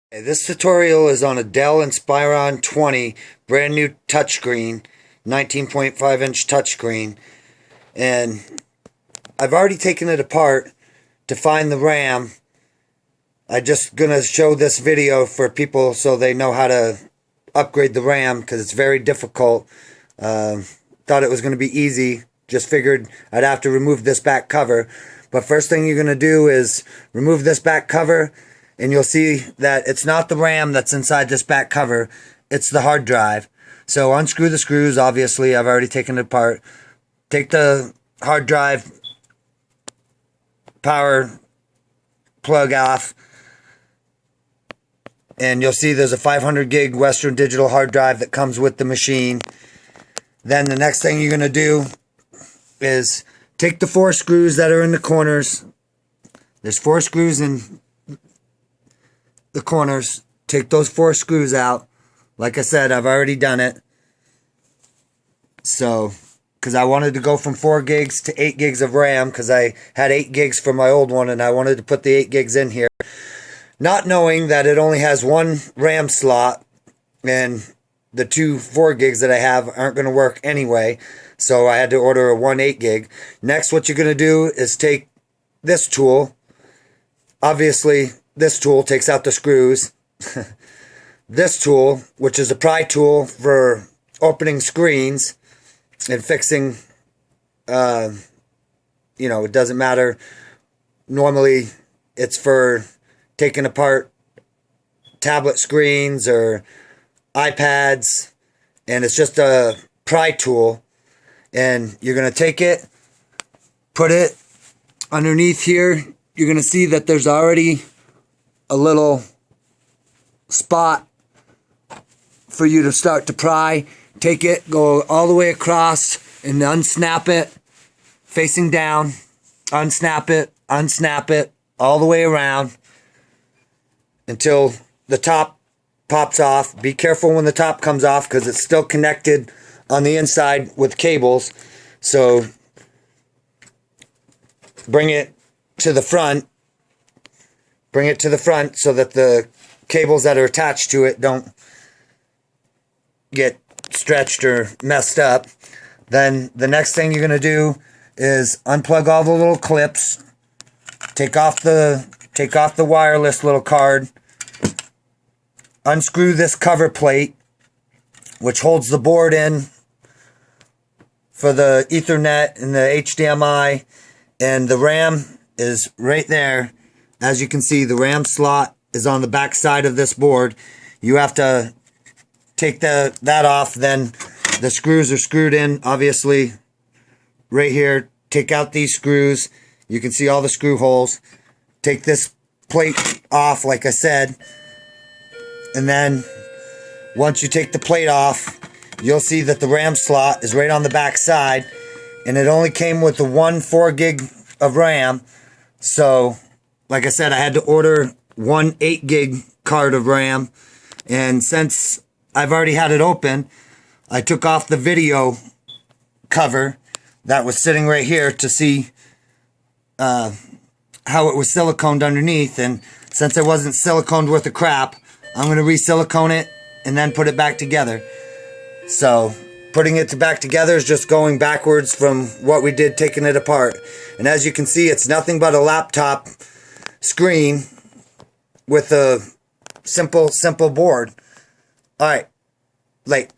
This tutorial is on a Dell Inspiron 20 brand new touchscreen, 19.5-inch touchscreen, and I've already taken it apart to find the RAM. I'm just gonna show this video for people so they know how to upgrade the RAM, because it's very difficult. Thought it was gonna be easy, just figured I'd have to remove this back cover. But first thing you're gonna do is remove this back cover, and you'll see that it's not the RAM that's inside this back cover, it's the hard drive. So unscrew the screws. Obviously I've already taken it apart. Take the hard drive power plug off, and you'll see there's a 500 gig Western Digital hard drive that comes with the machine. Then the next thing you're going to do is take the 4 screws that are in the corners. There's 4 screws in the corners. Take those 4 screws out. Like I said, I've already done it. So, because I wanted to go from 4 gigs to 8 gigs of RAM, because I had 8 gigs for my old one, and I wanted to put the 8 gigs in here, not knowing that it only has 1 RAM slot, and the 2 4 gigs that I have aren't going to work anyway. So I had to order a 1 8 gig. Next, what you're going to do is take this tool. Obviously, this tool takes out the screws. This tool, which is a pry tool for opening screens and fixing, it doesn't matter. Normally, it's for taking apart tablet screens or iPads, and it's just a pry tool. And you're going to take it, put it underneath here. You're going to see that there's already a little spot for you to start to pry. Take it, go all the way across, and unsnap it, facing down. Unsnap it, all the way around until the top pops off. Be careful when the top comes off, because it's still connected on the inside with cables. So bring it to the front. Bring it to the front so that the cables that are attached to it don't get stretched or messed up. Then the next thing you're going to do is unplug all the little clips. Take off the wireless little card. Unscrew this cover plate, which holds the board in for the Ethernet and the HDMI, and the RAM is right there. As you can see, the RAM slot is on the back side of this board. You have to take that off. Then the screws are screwed in, obviously, right here. Take out these screws. You can see all the screw holes. Take this plate off, like I said. And then once you take the plate off, you'll see that the RAM slot is right on the back side. And it only came with the 1 4 gig of RAM. So, like I said, I had to order 1 8 gig card of RAM. And since I've already had it open, I took off the video cover that was sitting right here to see how it was siliconed underneath. And since it wasn't siliconed worth of crap, I'm going to re-silicone it and then put it back together. So putting it back together is just going backwards from what we did taking it apart. And as you can see, it's nothing but a laptop screen with a simple board. Alright, late.